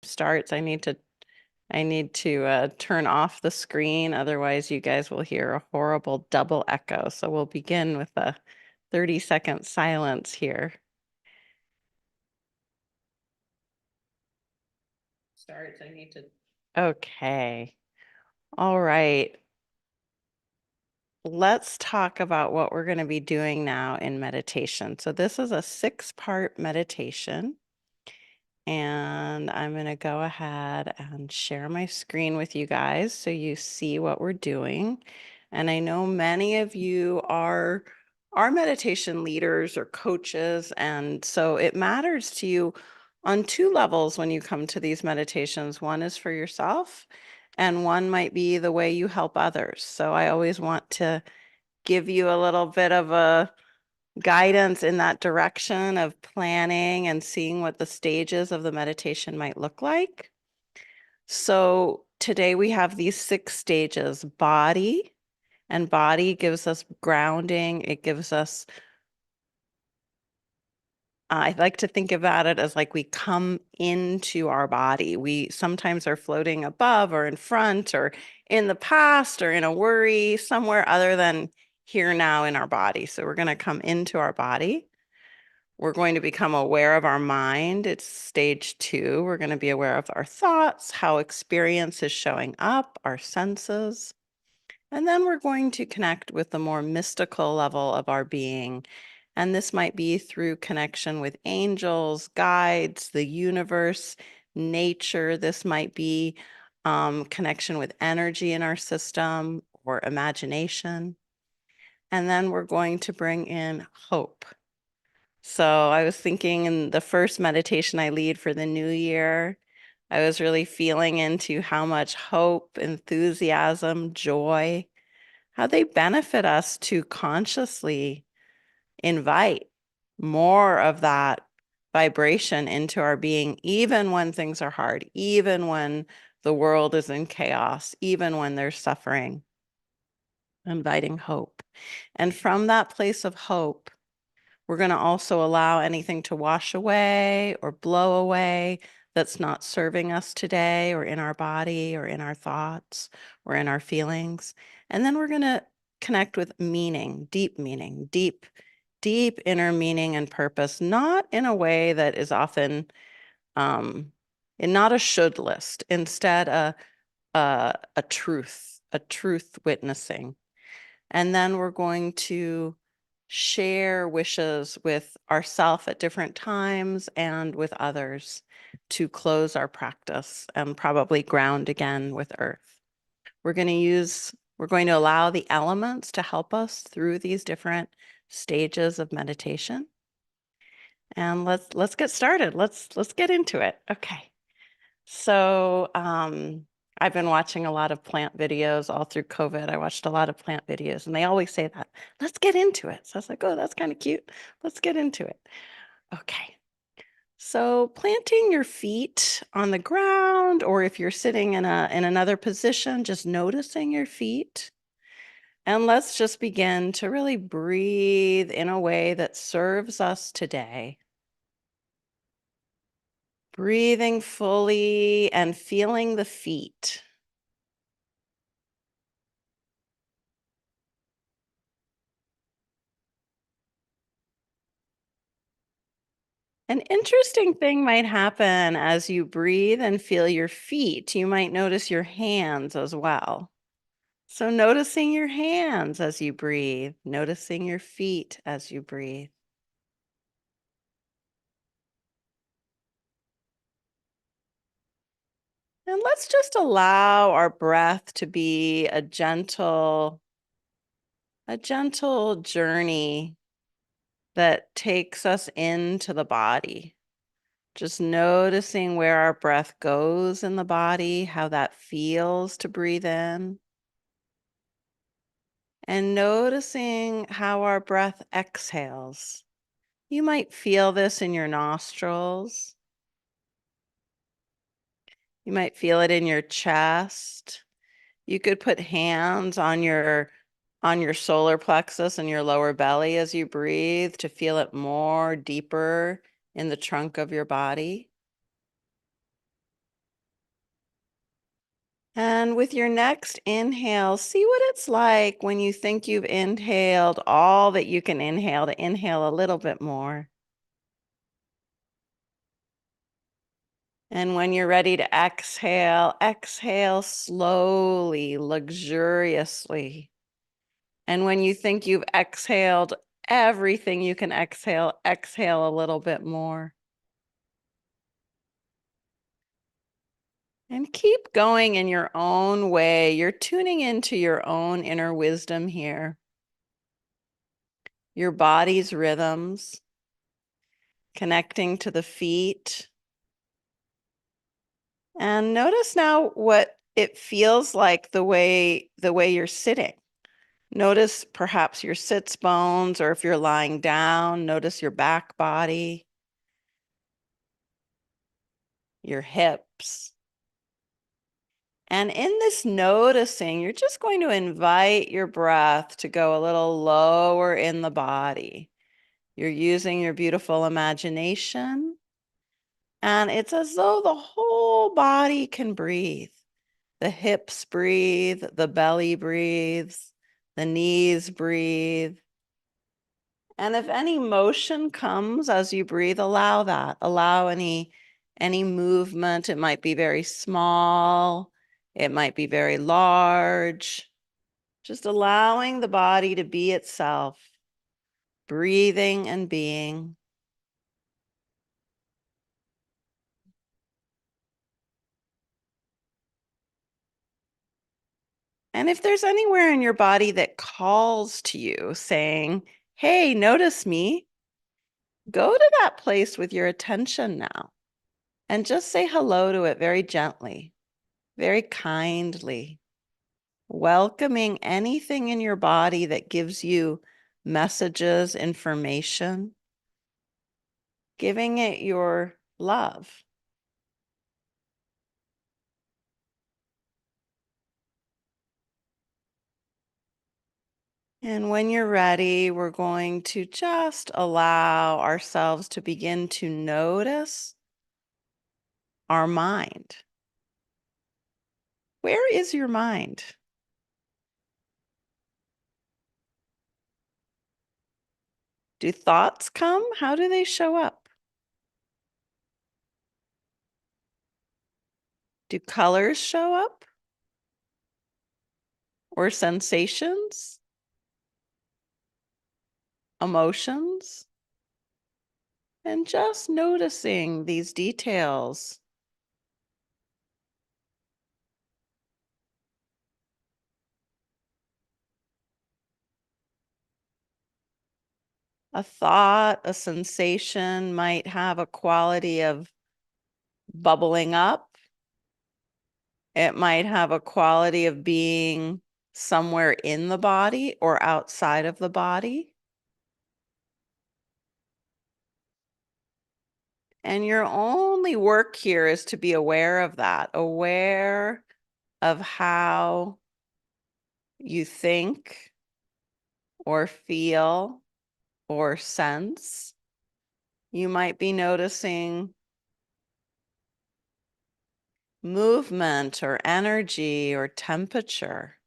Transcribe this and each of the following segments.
starts, I need to turn off the screen. Otherwise, you guys will hear a horrible double echo. So we'll begin with a 30-second silence here. Starts, I need to. Okay. All right. Let's talk about what we're going to be doing now in meditation. So this is a 6-part meditation. And I'm going to go ahead and share my screen with you guys so you see what we're doing. And I know many of you are meditation leaders or coaches, and so it matters to you on 2 levels when you come to these meditations. One is for yourself, and one might be the way you help others. So I always want to give you a little bit of a guidance in that direction of planning and seeing what the stages of the meditation might look like. So today we have these 6 stages: body, and body gives us grounding. It gives us, I like to think about it as like we come into our body. We sometimes are floating above or in front or in the past or in a worry somewhere other than here now in our body. So we're going to come into our body. We're going to become aware of our mind. It's stage 2. We're going to be aware of our thoughts, how experience is showing up, our senses. And then we're going to connect with the more mystical level of our being. And this might be through connection with angels, guides, the universe, nature. This might be connection with energy in our system or imagination. And then we're going to bring in hope. So I was thinking in the first meditation I lead for the new year, I was really feeling into how much hope, enthusiasm, joy, how they benefit us to consciously invite more of that vibration into our being, even when things are hard, even when the world is in chaos, even when there's suffering, inviting hope. And from that place of hope, we're going to also allow anything to wash away or blow away that's not serving us today or in our body or in our thoughts or in our feelings. And then we're going to connect with meaning, deep inner meaning and purpose, not in a way that is often not a should list, instead a truth witnessing. And then we're going to share wishes with ourselves at different times and with others to close our practice and probably ground again with earth. We're going to allow the elements to help us through these different stages of meditation. And let's get started. Let's get into it. Okay. So I've been watching a lot of plant videos all through COVID. I watched a lot of plant videos, and they always say that, let's get into it. So I was like, oh, that's kind of cute. Let's get into it. Okay. So planting your feet on the ground, or if you're sitting in another position, just noticing your feet. And let's just begin to really breathe in a way that serves us today. Breathing fully and feeling the feet. An interesting thing might happen as you breathe and feel your feet. You might notice your hands as well. So noticing your hands as you breathe, noticing your feet as you breathe. And let's just allow our breath to be a gentle journey that takes us into the body. Just noticing where our breath goes in the body, how that feels to breathe in. And noticing how our breath exhales. You might feel this in your nostrils. You might feel it in your chest. You could put hands on your solar plexus and your lower belly as you breathe to feel it more deeper in the trunk of your body. And with your next inhale, see what it's like when you think you've inhaled all that you can inhale, to inhale a little bit more. And when you're ready to exhale, exhale slowly, luxuriously. And when you think you've exhaled everything you can exhale, exhale a little bit more. And keep going in your own way. You're tuning into your own inner wisdom here, your body's rhythms, connecting to the feet. And notice now what it feels like the way you're sitting. Notice perhaps your sits bones, or if you're lying down, notice your back body, your hips. And in this noticing, you're just going to invite your breath to go a little lower in the body. You're using your beautiful imagination, and it's as though the whole body can breathe. The hips breathe, the belly breathes, the knees breathe. And if any motion comes as you breathe, allow that. Allow any movement. It might be very small, it might be very large. Just allowing the body to be itself, breathing and being. And if there's anywhere in your body that calls to you saying, "Hey, notice me," go to that place with your attention now and just say hello to it very gently, very kindly, welcoming anything in your body that gives you messages, information, giving it your love. And when you're ready, we're going to just allow ourselves to begin to notice our mind. Where is your mind? Do thoughts come? How do they show up? Do colors show up? Or sensations? Emotions? And just noticing these details. A thought, a sensation might have a quality of bubbling up. It might have a quality of being somewhere in the body or outside of the body. And your only work here is to be aware of that, aware of how you think or feel or sense. You might be noticing movement or energy or temperature,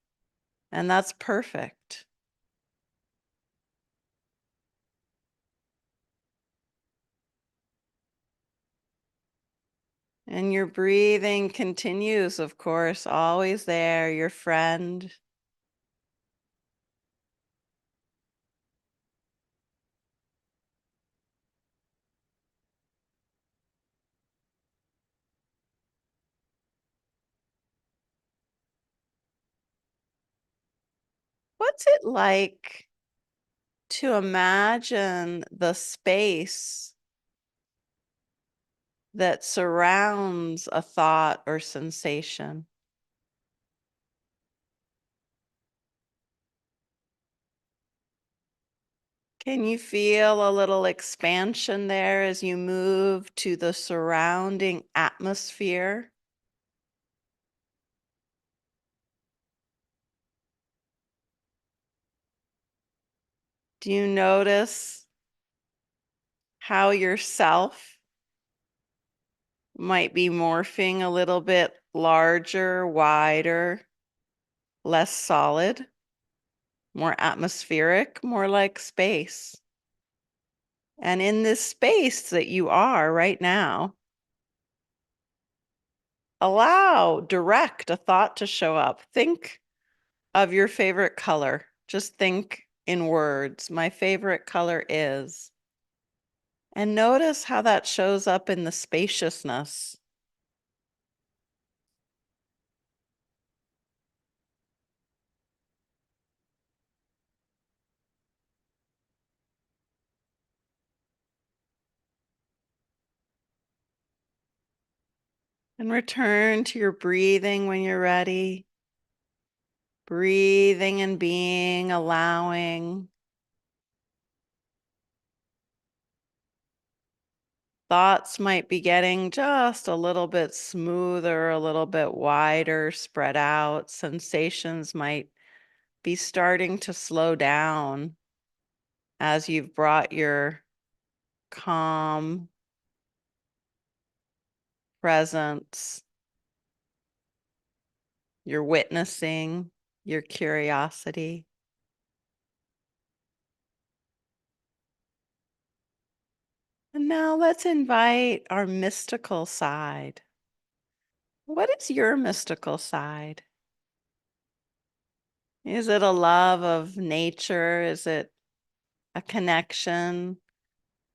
and that's perfect. And your breathing continues, of course, always there, your friend. What's it like to imagine the space that surrounds a thought or sensation? Can you feel a little expansion there as you move to the surrounding atmosphere? Do you notice how yourself Might be morphing a little bit larger, wider, less solid, more atmospheric, more like space. And in this space that you are right now, direct a thought to show up. Think of your favorite color. Just think in words. My favorite color is. And notice how that shows up in the spaciousness. And return to your breathing when you're ready. Breathing and being, allowing. Thoughts might be getting just a little bit smoother, a little bit wider, spread out. Sensations might be starting to slow down as you've brought your calm presence, your witnessing, your curiosity. And now let's invite our mystical side. What is your mystical side? Is it a love of nature? Is it a connection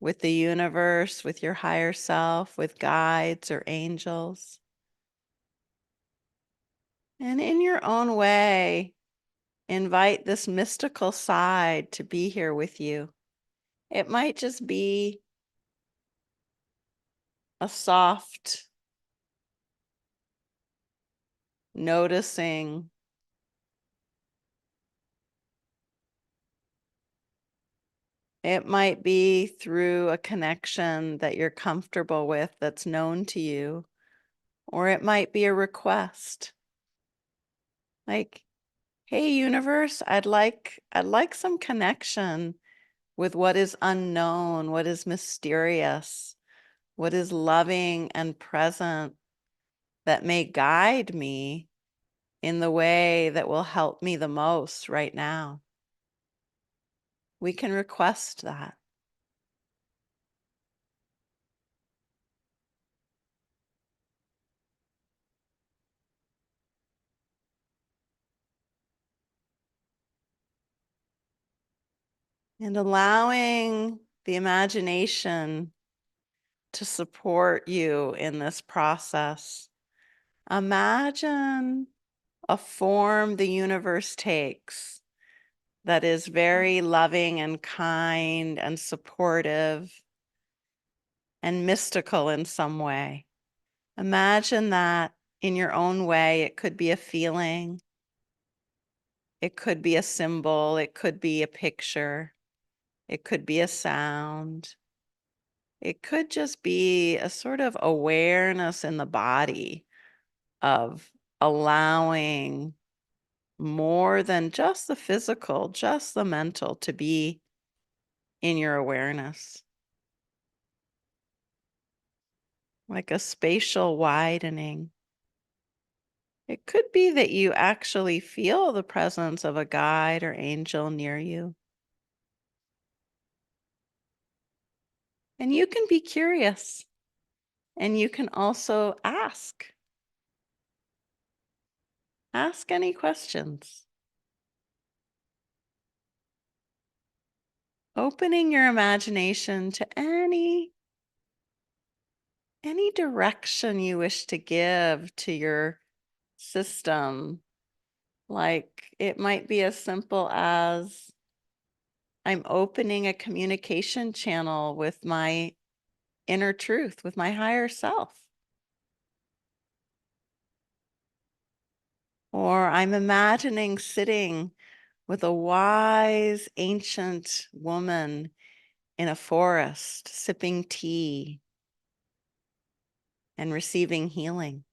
with the universe, with your higher self, with guides or angels? And in your own way, invite this mystical side to be here with you. It might just be a soft noticing. It might be through a connection that you're comfortable with that's known to you, or it might be a request. Like, hey universe, I'd like some connection with what is unknown, what is mysterious, what is loving and present that may guide me in the way that will help me the most right now. We can request that. And allowing the imagination to support you in this process. Imagine a form the universe takes that is very loving and kind and supportive and mystical in some way. Imagine that in your own way. It could be a feeling, it could be a symbol, it could be a picture, it could be a sound. It could just be a sort of awareness in the body of allowing more than just the physical, just the mental to be in your awareness. Like a spatial widening. It could be that you actually feel the presence of a guide or angel near you. And you can be curious, and you can also ask. Ask any questions. Opening your imagination to any direction you wish to give to your system. Like it might be as simple as I'm opening a communication channel with my inner truth, with my higher self. Or I'm imagining sitting with a wise ancient woman in a forest, sipping tea and receiving healing.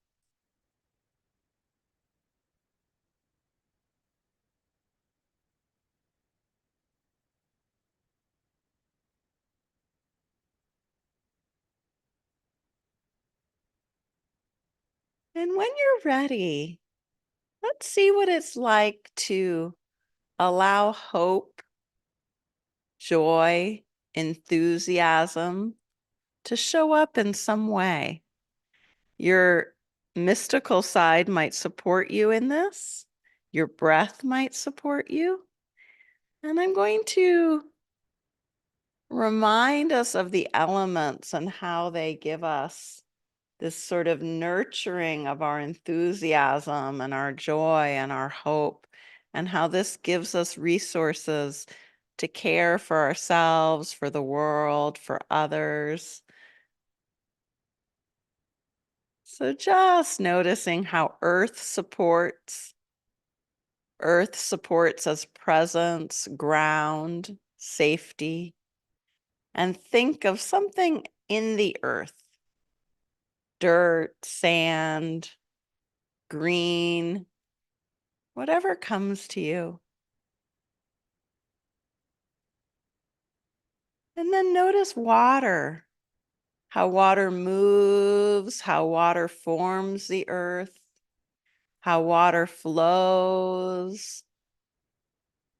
And when you're ready, let's see what it's like to allow hope, joy, enthusiasm to show up in some way. Your mystical side might support you in this. Your breath might support you. And I'm going to remind us of the elements and how they give us this sort of nurturing of our enthusiasm and our joy and our hope, and how this gives us resources to care for ourselves, for the world, for others. So just noticing how earth supports. Earth supports as presence, ground, safety, and think of something in the earth: dirt, sand, green, whatever comes to you. And then notice water, how water moves, how water forms the earth, how water flows,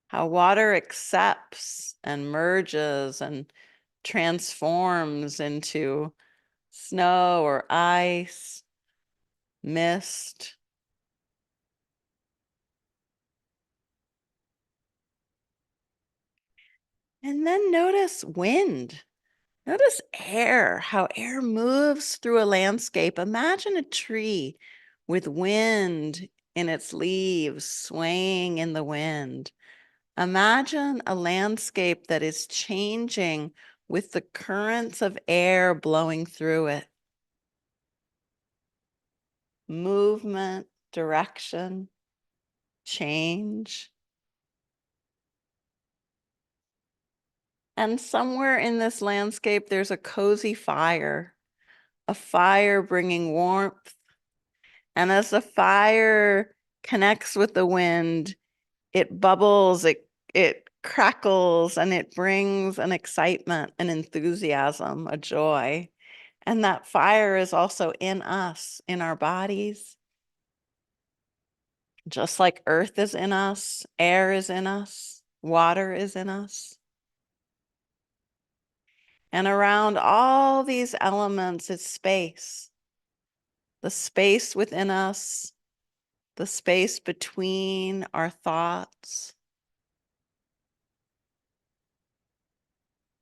how water accepts and merges and transforms into snow or ice, mist. And then notice wind. Notice air, how air moves through a landscape. Imagine a tree with wind in its leaves swaying in the wind. Imagine a landscape that is changing with the currents of air blowing through it. Movement, direction, change. And somewhere in this landscape, there's a cozy fire, a fire bringing warmth. And as the fire connects with the wind, it bubbles, it crackles, and it brings an excitement, an enthusiasm, a joy. And that fire is also in us, in our bodies. Just like earth is in us, air is in us, water is in us. And around all these elements is space. The space within us, the space between our thoughts,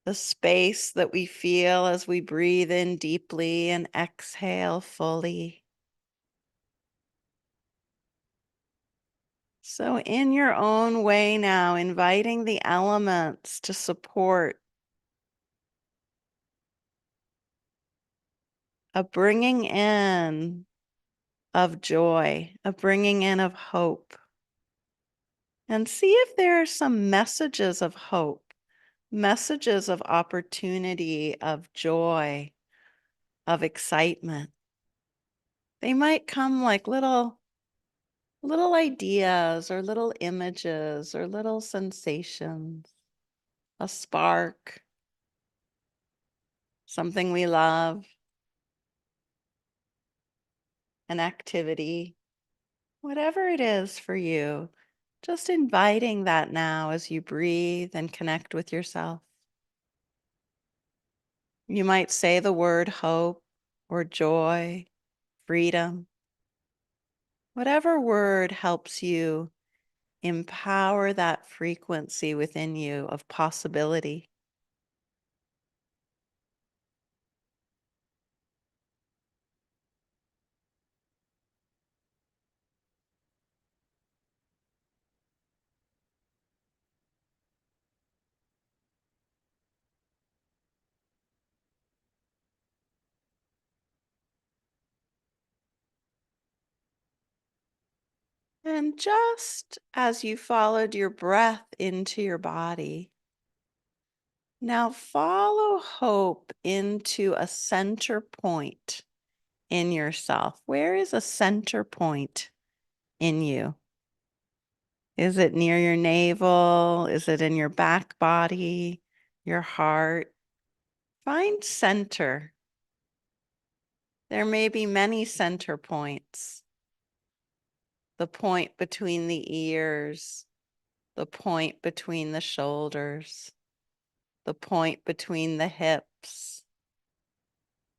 the space that we feel as we breathe in deeply and exhale fully. So, in your own way now, inviting the elements to support a bringing in of joy, a bringing in of hope. And see if there are some messages of hope, messages of opportunity, of joy, of excitement. They might come like little ideas or little images or little sensations, a spark, something we love, an activity, whatever it is for you. Just inviting that now as you breathe and connect with yourself. You might say the word hope or joy, freedom, whatever word helps you empower that frequency within you of possibility. And just as you followed your breath into your body, now follow hope into a center point in yourself. Where is a center point in you? Is it near your navel? Is it in your back body, your heart? Find center There may be many center points. The point between the ears, the point between the shoulders, the point between the hips,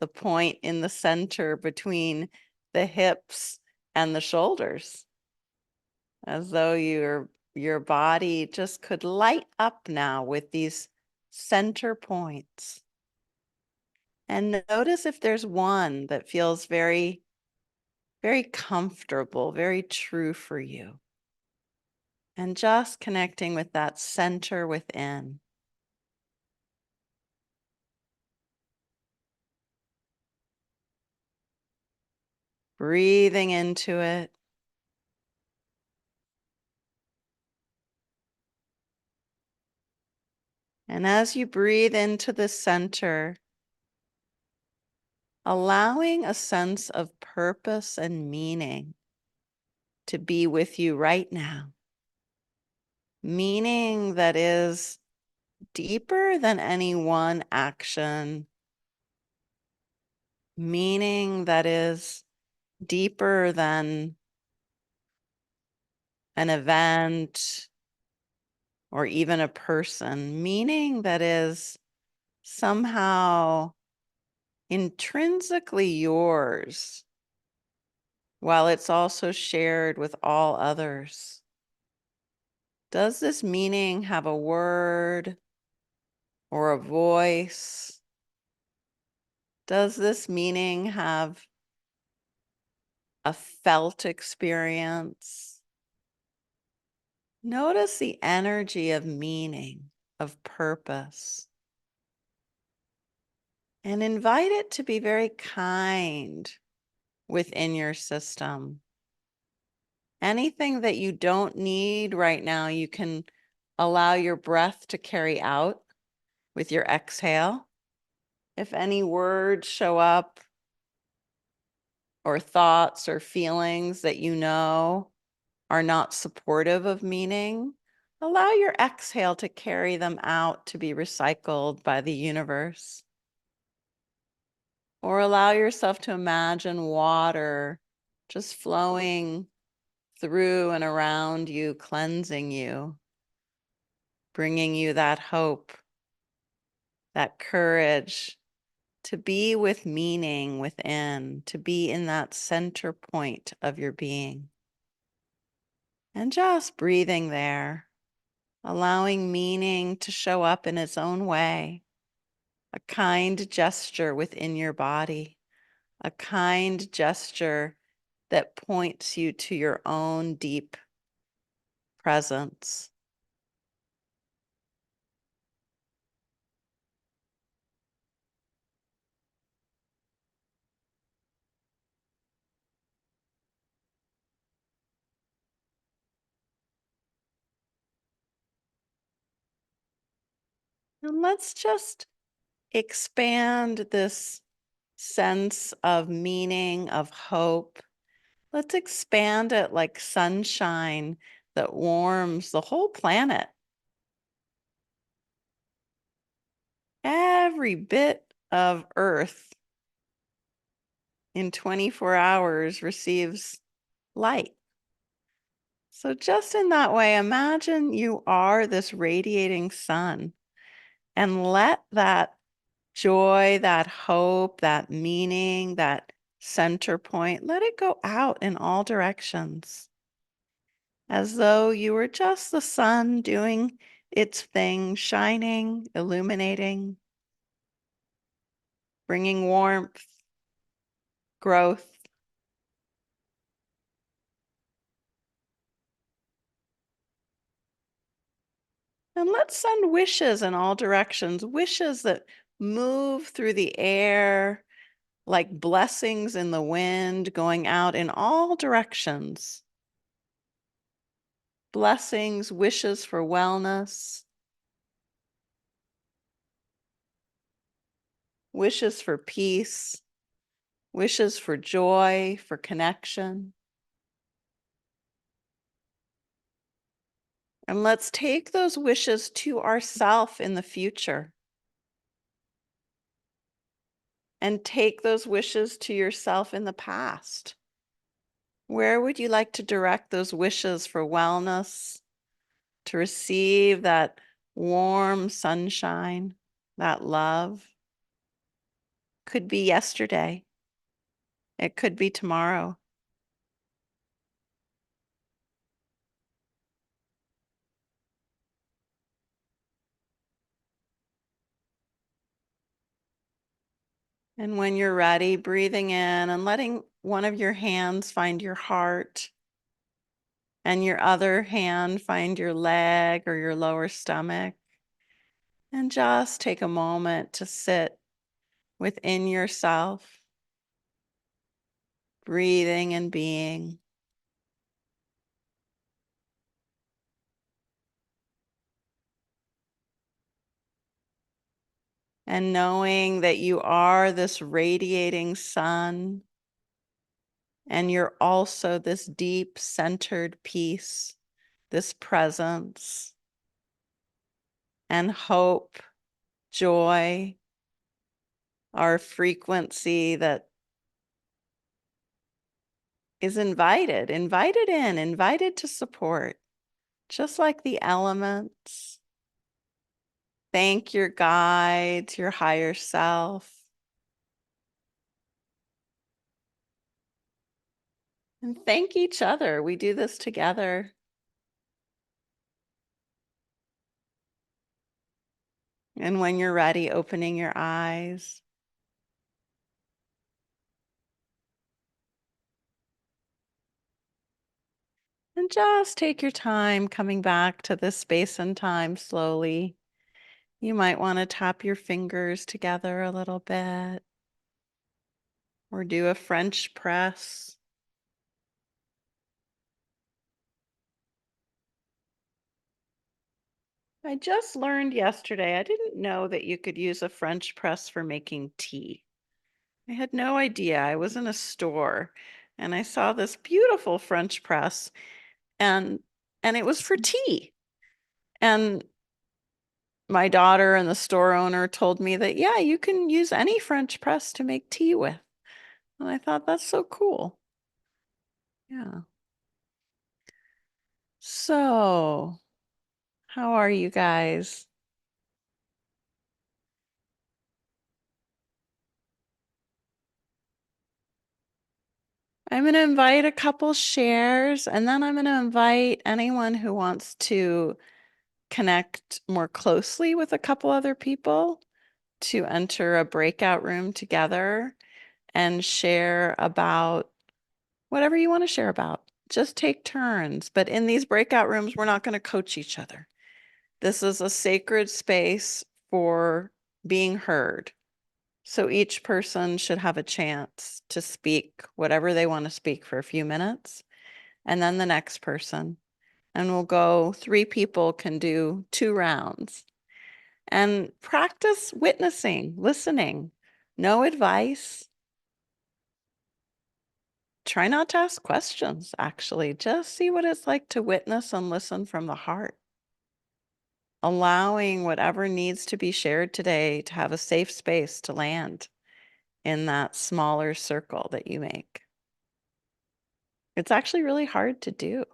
the point in the center between the hips and the shoulders, as though your body just could light up now with these center points. And notice if there's one that feels very, very comfortable, very true for you. And just connecting with that center within. Breathing into it. And as you breathe into the center, allowing a sense of purpose and meaning to be with you right now. Meaning that is deeper than any one action. Meaning that is deeper than an event or even a person. Meaning that is somehow intrinsically yours, while it's also shared with all others. Does this meaning have a word or a voice? Does this meaning have a felt experience? Notice the energy of meaning, of purpose, and invite it to be very kind within your system. Anything that you don't need right now, you can allow your breath to carry out with your exhale. If any words show up or thoughts or feelings that you know are not supportive of meaning, allow your exhale to carry them out to be recycled by the universe. Or allow yourself to imagine water just flowing through and around you, cleansing you, bringing you that hope, that courage to be with meaning within, to be in that center point of your being. And just breathing there, allowing meaning to show up in its own way, a kind gesture within your body, a kind gesture that points you to your own deep presence. And let's just expand this sense of meaning, of hope. Let's expand it like sunshine that warms the whole planet. Every bit of Earth in 24 hours receives light. So, just in that way, imagine you are this radiating sun and let that joy, that hope, that meaning, that center point, let it go out in all directions as though you were just the sun doing its thing, shining, illuminating, bringing warmth, growth. And let's send wishes in all directions, wishes that move through the air like blessings in the wind going out in all directions. Blessings, wishes for wellness, wishes for peace, wishes for joy, for connection. And let's take those wishes to ourself in the future and take those wishes to yourself in the past. Where would you like to direct those wishes for wellness, to receive that warm sunshine, that love? Could be yesterday. It could be tomorrow. And when you're ready, breathing in and letting one of your hands find your heart and your other hand find your leg or your lower stomach. And just take a moment to sit within yourself, breathing and being. And knowing that you are this radiating sun, and you're also this deep centered peace, this presence and hope, joy, our frequency that is invited to support, just like the elements. Thank your guides, your higher self. And thank each other. We do this together. And when you're ready, opening your eyes. And just take your time coming back to this space and time slowly. You might want to tap your fingers together a little bit or do a French press. I just learned yesterday, I didn't know that you could use a French press for making tea. I had no idea. I was in a store and I saw this beautiful French press and it was for tea. And my daughter and the store owner told me that, yeah, you can use any French press to make tea with. And I thought that's so cool. Yeah. So, how are you guys? I'm going to invite a couple shares, and then I'm going to invite anyone who wants to connect more closely with a couple other people to enter a breakout room together and share about whatever you want to share about. Just take turns. But in these breakout rooms, we're not going to coach each other. This is a sacred space for being heard. So each person should have a chance to speak whatever they want to speak for a few minutes, and then the next person. And we'll go, 3 people can do 2 rounds. And practice witnessing, listening. No advice. Try not to ask questions, actually. Just see what it's like to witness and listen from the heart. Allowing whatever needs to be shared today to have a safe space to land in that smaller circle that you make. It's actually really hard to do,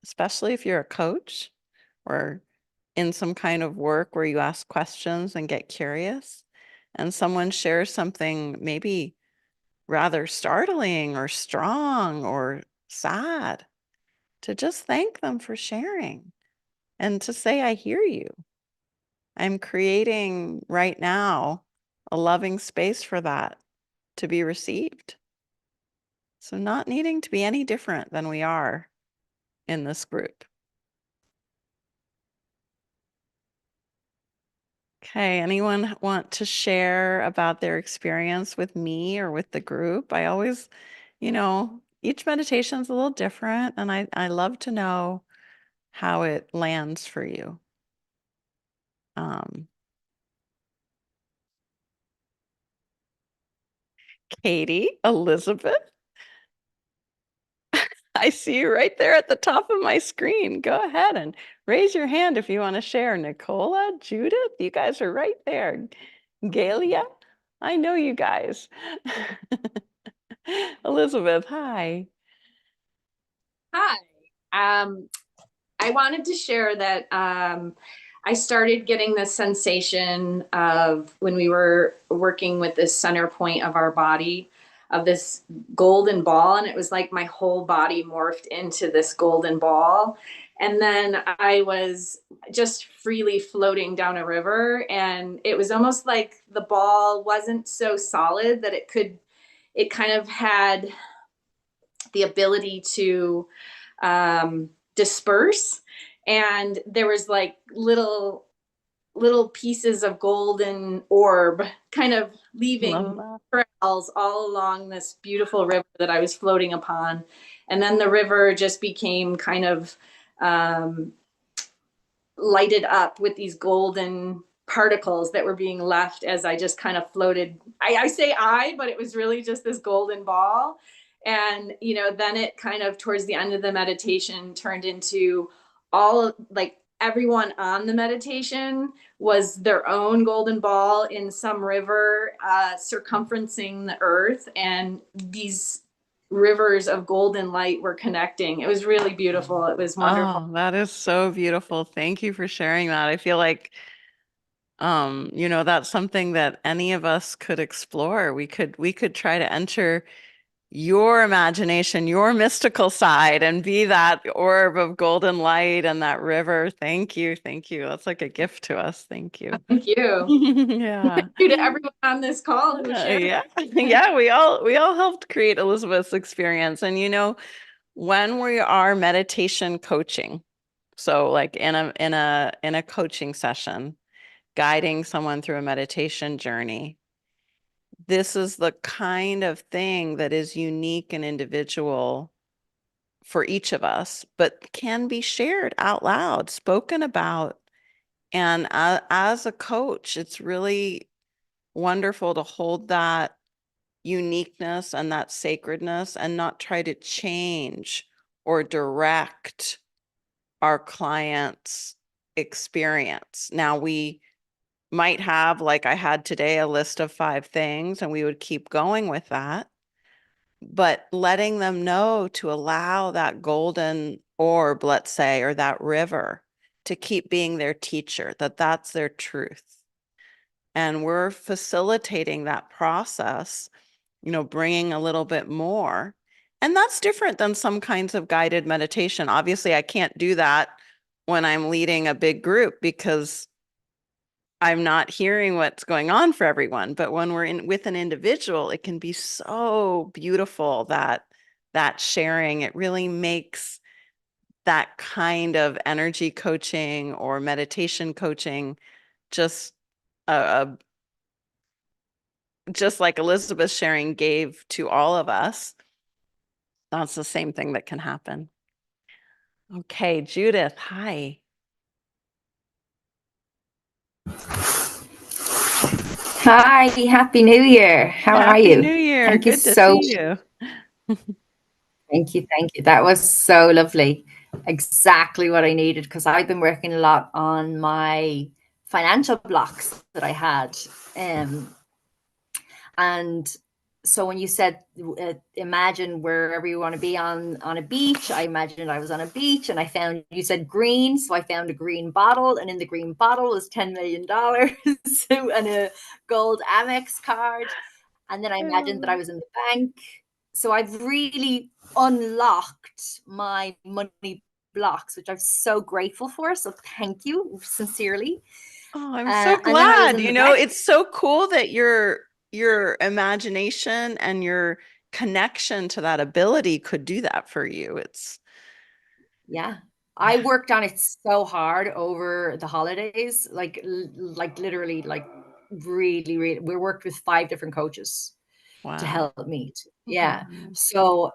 especially if you're a coach or in some kind of work where you ask questions and get curious, and someone shares something maybe rather startling or strong or sad, to just thank them for sharing and to say, I hear you. I'm creating right now a loving space for that to be received. So, not needing to be any different than we are in this group. Okay, anyone want to share about their experience with me or with the group? I always, each meditation is a little different, and I love to know how it lands for you. Um, Katie, Elizabeth, I see you right there at the top of my screen. Go ahead and raise your hand if you want to share. Nicola, Judith, you guys are right there. Galia, I know you guys. Elizabeth, hi. Hi. I wanted to share that I started getting this sensation of when we were working with this center point of our body of this golden ball. And it was like my whole body morphed into this golden ball. And then I was just freely floating down a river. And it was almost like the ball wasn't so solid that it kind of had the ability to disperse, and there was like little pieces of golden orb kind of Love leaving that. trails all along this beautiful river that I was floating upon. And then the river just became kind of um, lighted up with these golden particles that were being left as I just kind of floated. I say but it was really just this golden ball. And, then it kind of towards the end of the meditation turned into all like everyone on the meditation was their own golden ball in some river circumferencing the earth. And these rivers of golden light were connecting. It was really beautiful. It was wonderful. Oh, that is so beautiful. Thank you for sharing that. I feel like, that's something that any of us could explore. We could try to enter your imagination, your mystical side, and be that orb of golden light and that river. Thank you. Thank you. That's like a gift to us. Thank you. Thank you. Yeah. You to everyone on this call who shared. Yeah. Yeah, we all helped create Elizabeth's experience. And when we are meditation coaching, so like in a coaching session, guiding someone through a meditation journey, this is the kind of thing that is unique and individual for each of us, but can be shared out loud, spoken about. And as a coach, it's really wonderful to hold that uniqueness and that sacredness and not try to change or direct our clients' experience. Now, we might have, like I had today, a list of 5 things, and we would keep going with that. But letting them know to allow that golden orb, let's say, or that river to keep being their teacher, that that's their truth. And we're facilitating that process, bringing a little bit more. And that's different than some kinds of guided meditation. Obviously, I can't do that when I'm leading a big group because I'm not hearing what's going on for everyone. But when we're in with an individual, it can be so beautiful that sharing, it really makes that kind of energy coaching or meditation coaching just a just like Elizabeth sharing gave to all of us. That's the same thing that can happen. Okay, Judith, hi. Hi, Happy New Year. How are Happy New you? Year. Thank you Good to so see you. Thank you. Thank you. That was so lovely. Exactly what I needed because I've been working a lot on my financial blocks that I had. Um, and so when you said imagine wherever you want to be on a beach, I imagined I was on a beach and I found you said green, so I found a green bottle, and in the green bottle was $10 million and a gold Amex card. And then I I love imagined that I it. was in the bank. So I've really unlocked my money blocks, which I'm so grateful for. So thank you sincerely. Oh, I'm so And then I was glad. in the bank. It's so cool that your imagination and your connection to that ability could do that for you. It's Yeah. I worked on it so hard over the holidays, like literally, like really, really. We worked with 5 different coaches to wow. help me. Yeah. Wow. So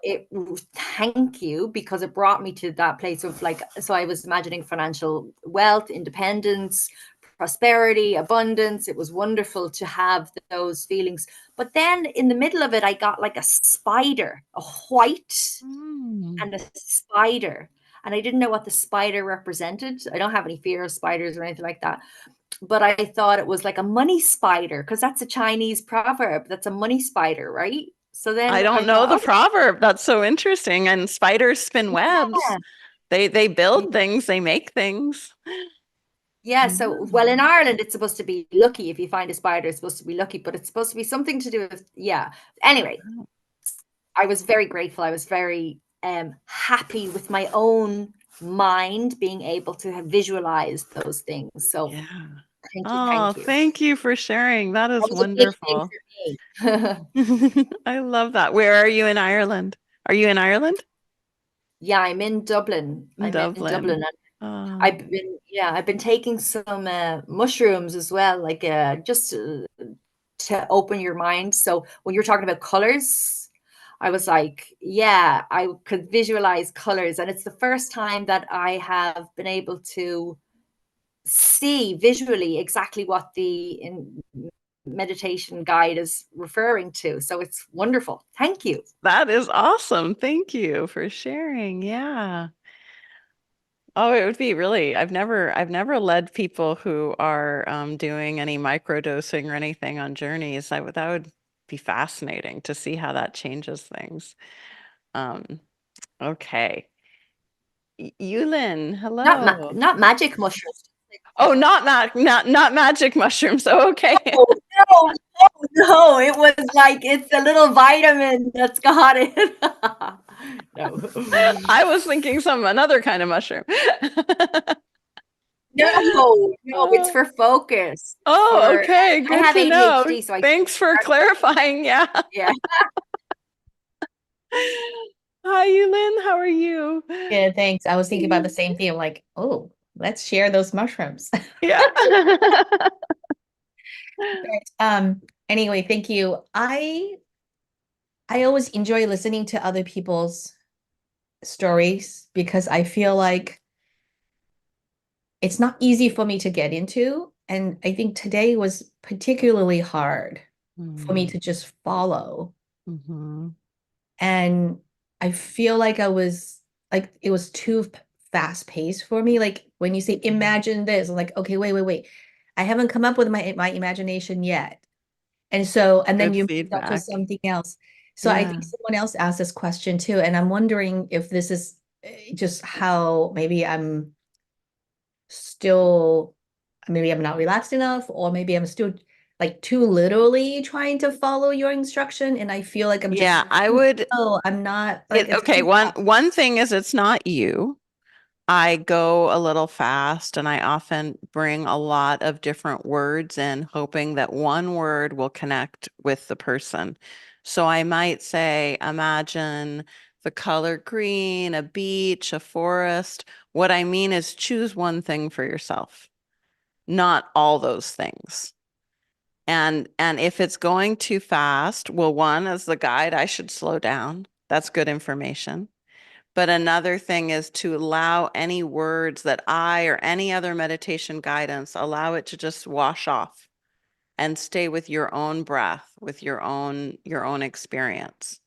thank you because it brought me to that place of like, so I was imagining financial wealth, independence, prosperity, abundance. It was wonderful to have those feelings. But then in the middle of it, I got like a spider, a white Mm. and a spider. And I didn't know what the spider represented. I don't have any fear of spiders or anything like that. but I thought it was like a money spider because that's a Chinese proverb. That's a money spider, right? So I then I don't know thought, the oh, proverb. That's so interesting. And spiders spin webs. yeah. They build things, they make things. Yeah, Yeah. so well in Ireland it's supposed to be lucky if you find a spider, it's supposed to be lucky, but it's supposed to be something to do with yeah. Anyway, I was very grateful. I was very happy with my own mind being able to have visualized those things. So Yeah. thank you, Oh, thank you. thank you for sharing. That That is was a big thing wonderful. for me. I love that. Where are you in Ireland? Are you in Ireland? Yeah, I'm in Dublin. In I'm in Dublin. Dublin. And Oh, I've been taking some mushrooms as well, like just to open your mind. So when you're talking about colors, I was like, yeah, I could visualize colors. And it's the first time that I have been able to see visually exactly what the meditation guide is referring to. So it's wonderful. Thank you. that is awesome. Thank you for sharing. Yeah. Oh, it would be really, I've never led people who are doing any microdosing or anything on journeys. That would be fascinating to see how that changes things. Um, okay. Yulin, hello. Not magic mushrooms. Oh, not magic mushrooms. Oh, okay. Oh, no, no, it was like it's a little vitamin that's got it. No. I was thinking another kind of mushroom. No, it's Oh, for focus. oh, For okay, I good have to know. ADHD, so I Thanks for clarifying. Yeah. yeah. Hi, Yulin. How are you? Yeah, thanks. I was thinking about the same thing. I'm like, oh, let's share those mushrooms. Yeah. But, anyway, thank you. I always enjoy listening to other people's stories because I feel like it's not easy for me to get into. And I think today was particularly hard for me to just follow. Mm-hmm. And I feel like I was like it was too fast paced for me. Like when you say imagine this, I'm like, okay, wait. I haven't come up with my imagination yet. And then Good you moved on to feedback. something else. So I Yeah. think someone else asked this question too. And I'm wondering if this is just how maybe I'm still, maybe I'm not relaxed enough, or maybe I'm still like too literally trying to follow your instruction. And I feel like I'm just, Yeah, I would oh, I'm not like, it's okay, too one thing is it's not you. I go a little fast and I often bring a lot of different words in, hoping that one word will connect with the person. So I might say, imagine the color green, a beach, a forest. What I mean is choose one thing for yourself, not all those things. And if it's going too fast, well, one, as the guide, I should slow down. That's good information. But another thing is to allow any words that I or any other meditation guidance, allow it to just wash off and stay with your own breath, with your own experience.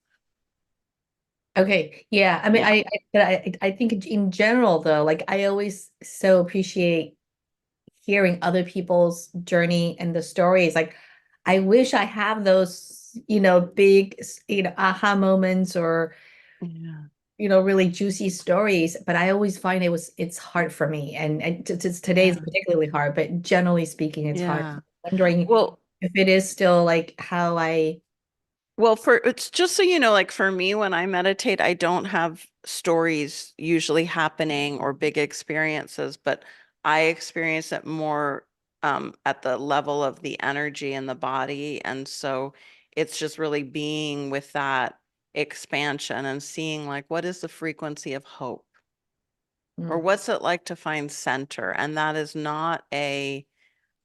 okay. Yeah. I mean, Yeah. I think in general though, like I always so appreciate hearing other people's journey and the stories. Like I wish I have those, big, aha moments or, Yeah. really juicy stories, but I always find it's hard for me. And today is Yeah. particularly hard, but generally speaking, it's hard. Yeah. Wondering Well, if it is still like how I, Well, for it's just so you know, like for me, when I meditate, I don't have stories usually happening or big experiences, but I experience it more at the level of the energy in the body. And so it's just really being with that expansion and seeing like what is the frequency of hope or mm, what's it like to find center. And that is not a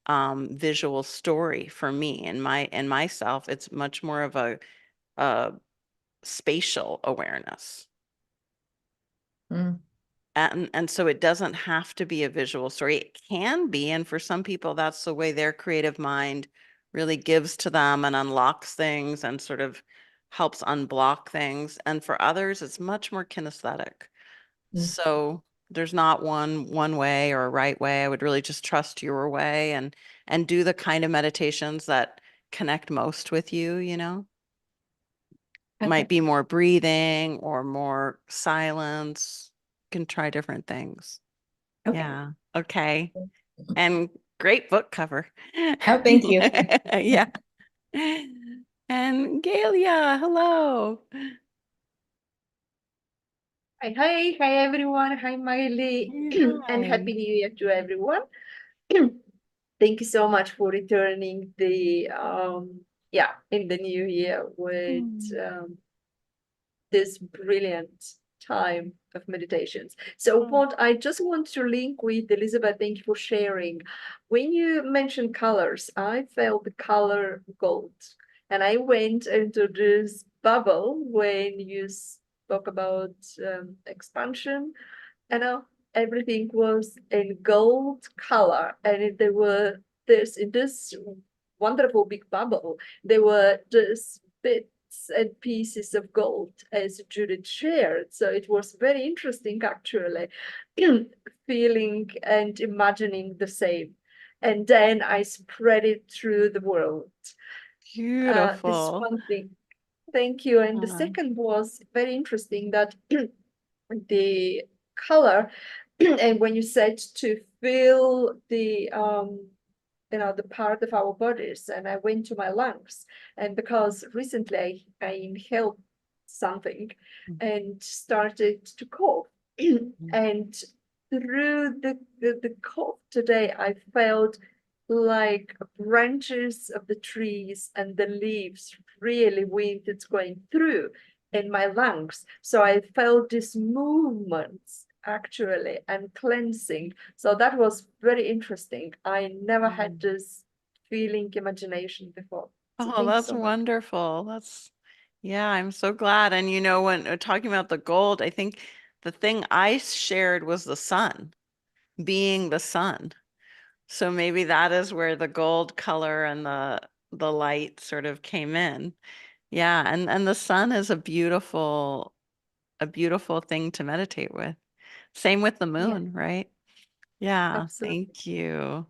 visual story for me in myself. It's much more of a spatial awareness. mm, And so it doesn't have to be a visual story. It can be, and for some people, that's the way their creative mind really gives to them and unlocks things and sort of helps unblock things. And for others, it's much more kinesthetic. mm, So there's not one way or a right way. I would really just trust your way and do the kind of meditations that connect most with you, you know? Might Okay. be more breathing or more silence. You can try different things. Okay. Yeah. Okay. And great book cover. Oh, thank you. Yeah. And Galia, hello. Hi everyone. Hi Miley, and Hi. Happy New Year to everyone. Thank you so much for returning the in the new year with um, this brilliant time of meditations. So what I just want to link with Elizabeth, thank you for sharing. When you mentioned colors, I felt the color gold. And I went into this bubble when you spoke about expansion, and everything was in gold color, and there were this in this wonderful big bubble. There were just bits and pieces of gold, as Judith shared. So it was very interesting, actually, feeling and imagining the same. And then I spread it through the world. This is Beautiful. one thing. Thank you. And the Uh, second was very interesting that the color and when you said to feel the the part of our bodies, and I went to my lungs, and because recently I inhaled something and started to cough, and through the cough today I felt like branches of the trees and the leaves really wind it's going through in my lungs. So I felt these movements actually and cleansing. So that was very interesting. I never had this feeling imagination before. So Oh, thank you that's so much. wonderful. Yeah, I'm so glad. And you know, when talking about the gold, I think the thing I shared was the sun, being the sun. So maybe that is where the gold color and the light sort of came in. Yeah, and the sun is a beautiful thing to meditate with. Same with the Yeah, moon, right? Yeah, absolutely. thank you.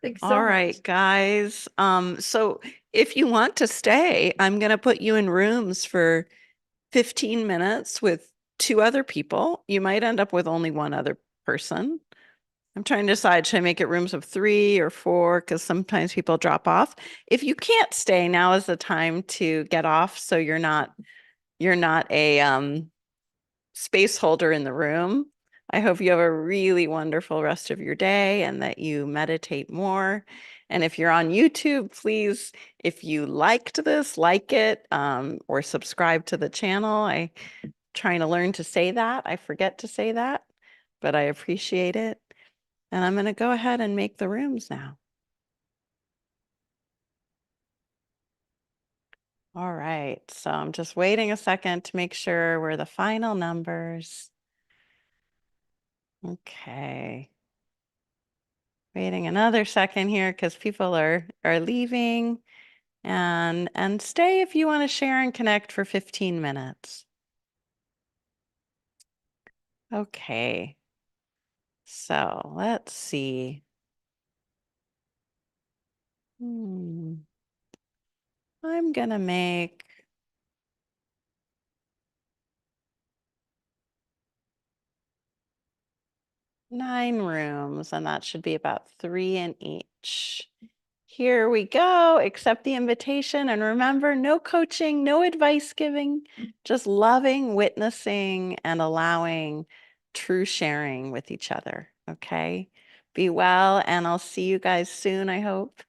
Thank you All so much. right, guys. So if you want to stay, I'm going to put you in rooms for 15 minutes with two other people. You might end up with only one other person. I'm trying to decide, should I make it rooms of 3 or 4? Because sometimes people drop off. If you can't stay, now is the time to get off so you're not a space holder in the room. I hope you have a really wonderful rest of your day and that you meditate more. And if you're on YouTube, please, if you liked this, like it, or subscribe to the channel. I'm trying to learn to say that. I forget to say that, but I appreciate it. And I'm going to go ahead and make the rooms now. All right, so I'm just waiting a second to make sure we're the final numbers. Okay. Waiting another second here because people are leaving. And stay if you want to share and connect for 15 minutes. Okay. So let's see. I'm gonna make 9 rooms, and that should be about 3 in each. Here we go. Accept the invitation. And remember, no coaching, no advice giving, just loving, witnessing, and allowing true sharing with each other. Okay. Be well, and I'll see you guys soon, I hope.